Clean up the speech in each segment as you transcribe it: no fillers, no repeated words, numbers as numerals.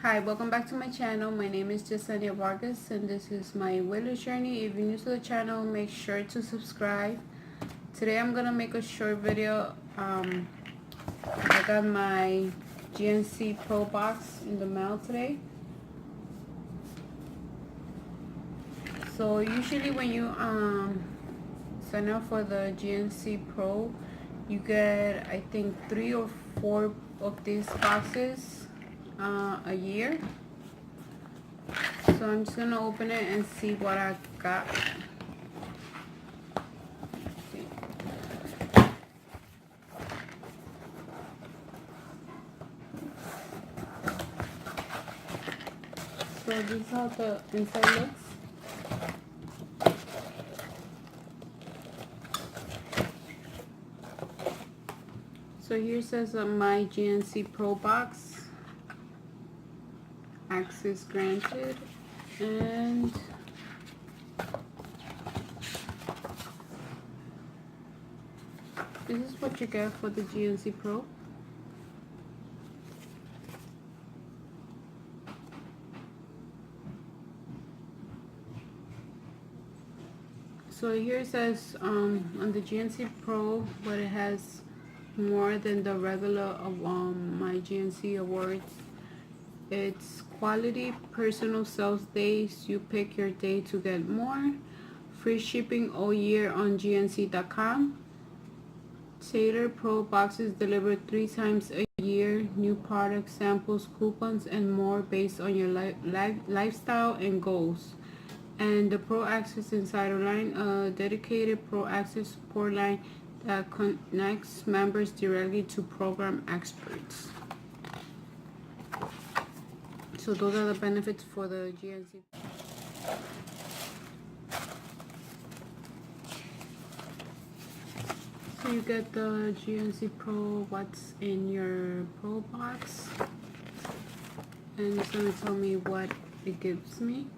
Hi, welcome back to my channel. My name is Yesenia Vargas and this is my weight loss journey. If you're new to the channel, make sure to subscribe. Today I'm gonna make a short video. I got my GNC Pro Box in the mail today. So usually when you sign up for the GNC Pro, you get I think 3 or 4 of these boxes a year. So I'm just gonna open it and see what I got. So this is how the inside looks. So here says my GNC Pro Box, access granted, and this is what you get for the GNC Pro. So here it says on the GNC Pro, what it has more than the regular of my GNC awards. It's quality personal sales days. You pick your day to get more. Free shipping all year on GNC.com. Taylor Pro boxes delivered 3 times a year. New product samples, coupons, and more based on your lifestyle and goals. And the Pro Access Insider line, a dedicated Pro Access support line that connects members directly to program experts. So those are the benefits for the GNC. So you get the GNC Pro, what's in your Pro Box, and it's going to tell me what it gives me.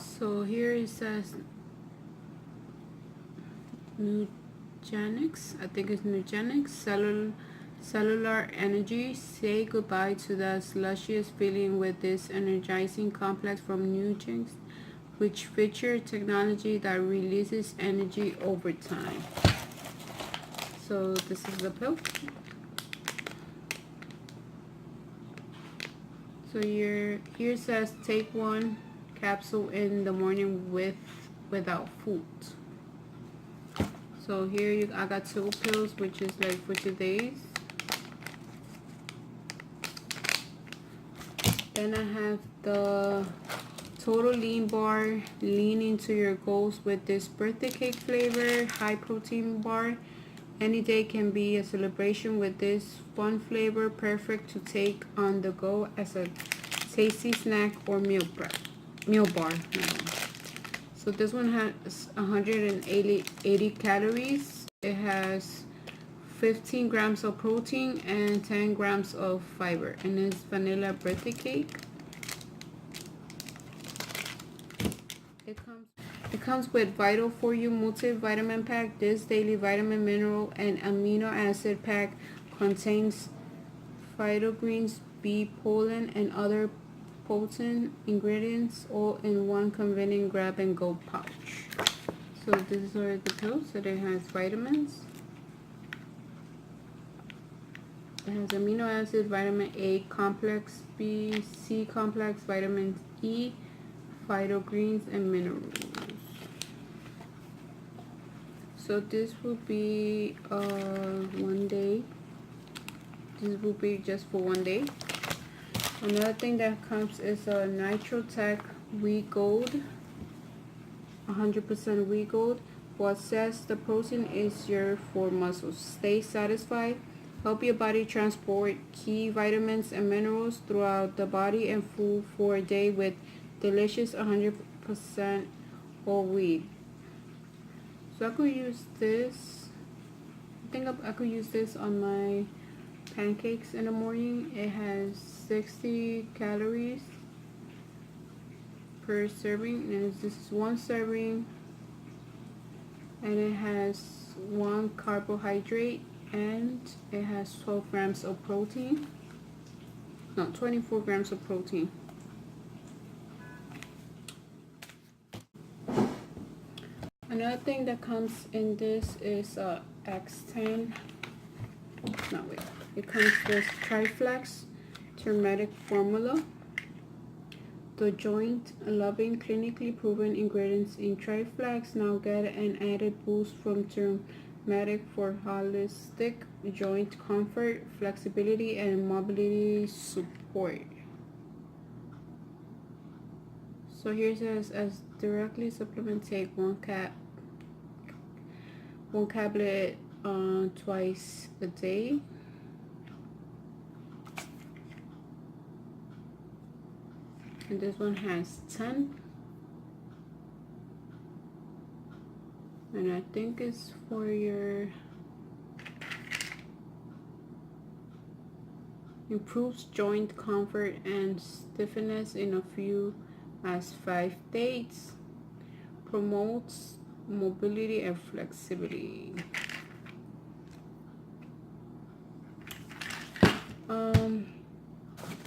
So here it says Nugenix, I think it's Nugenix, cellular energy. Say goodbye to the sluggish feeling with this energizing complex from Nugenix, which features technology that releases energy over time. So this is the pill. So here it says take 1 capsule in the morning without food. So here I got 2 pills, which is like for 2 days. Then I have the total lean bar, lean into your goals with this birthday cake flavor, high protein bar. Any day can be a celebration with this fun flavor, perfect to take on the go as a tasty snack or meal bar. So this one has 180 calories. It has 15 grams of protein and 10 grams of fiber, and it's vanilla birthday cake. It comes with Vital for You multivitamin pack. This daily vitamin, mineral, and amino acid pack contains phyto, bee pollen, and other potent ingredients all in one convenient grab and go pouch. So these are the pills. So it has vitamins. It has amino acid, vitamin A complex, B, C complex, vitamin E, phyto, and minerals. So this will be 1 day. This will be just for 1 day. Another thing that comes is a Nitro-Tech Whey Gold, 100% Whey Gold. What says the protein is your for muscles. Stay satisfied. Help your body transport key vitamins and minerals throughout the body and food for a day with delicious 100% whole wheat. So I could use this. I think I could use this on my pancakes in the morning. It has 60 calories per serving, and this is 1 serving, and it has 1 carbohydrate, and it has 12 grams of protein. no, 24 grams of protein. Another thing that comes in this is X10. No, wait. It comes with Triflex Turmeric formula. The joint-loving, clinically proven ingredients in Triflex now get an added boost from Turmeric for holistic joint comfort, flexibility, and mobility support. So here it says, as directly supplement, take one caplet twice a day. And this one has 10. And I think it's for your improves joint comfort and stiffness in a few as 5 days, promotes mobility and flexibility.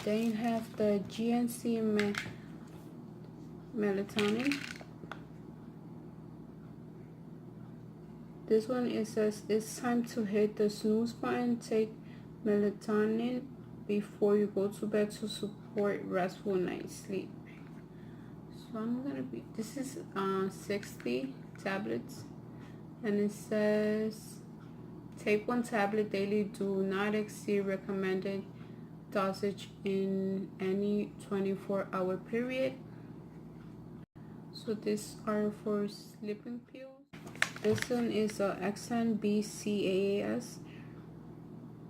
Then you have the GNC melatonin. This one, it says it's time to hit the snooze button. Take melatonin before you go to bed to support restful night sleep. So I'm gonna be, this is 60 tablets, and it says take 1 tablet daily. Do not exceed recommended dosage in any 24-hour period. So these are for sleeping pills. This one is XNBCAAS.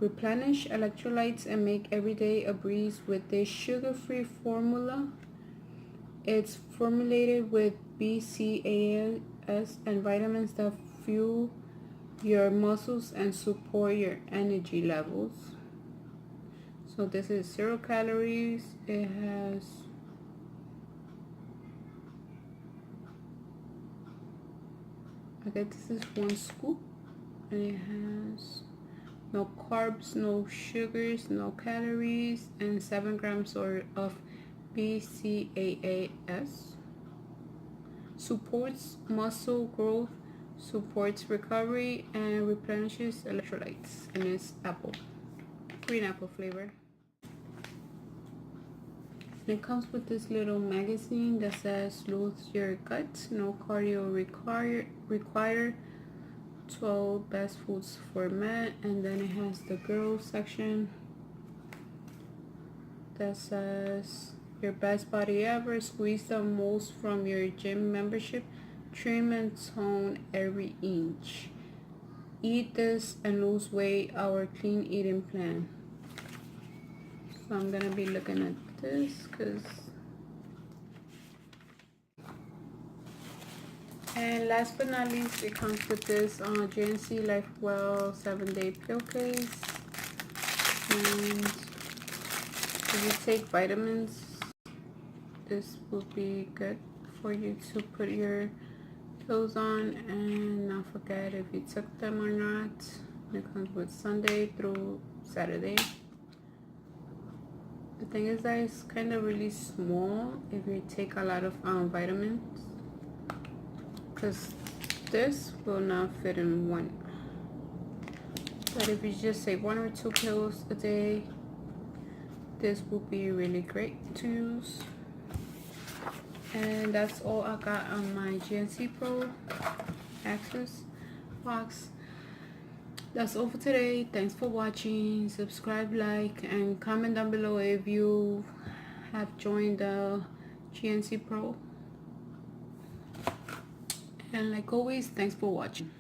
Replenish electrolytes and make every day a breeze with this sugar-free formula. It's formulated with BCAAs and vitamins that fuel your muscles and support your energy levels. So this is 0 calories. It has this is 1 scoop, and it has no carbs, no sugars, no calories, and 7 grams of BCAAs. Supports muscle growth, supports recovery, and replenishes electrolytes. And it's green apple flavor. And it comes with this little magazine that says "Lose Your Gut, No Cardio Required, 12 Best Foods for Men," and then it has the girls section that says "Your Best Body Ever, Squeeze the Most from Your Gym Membership, Trim and Tone Every Inch. Eat this and lose weight, our clean eating plan." So I'm gonna be looking at this and last but not least, it comes with this GNC Life Well 7-day pill case. And if you take vitamins, this will be good for you to put your pills on and not forget if you took them or not. It comes with Sunday through Saturday. The thing is that it's kind of really small if you take a lot of vitamins, because this will not fit in one. But if you just take 1 or 2 pills a day, this will be really great to use. And that's all I got on my GNC Pro Access box. That's all for today. Thanks for watching. Subscribe, like, and comment down below if you have joined the GNC Pro. And like always, thanks for watching.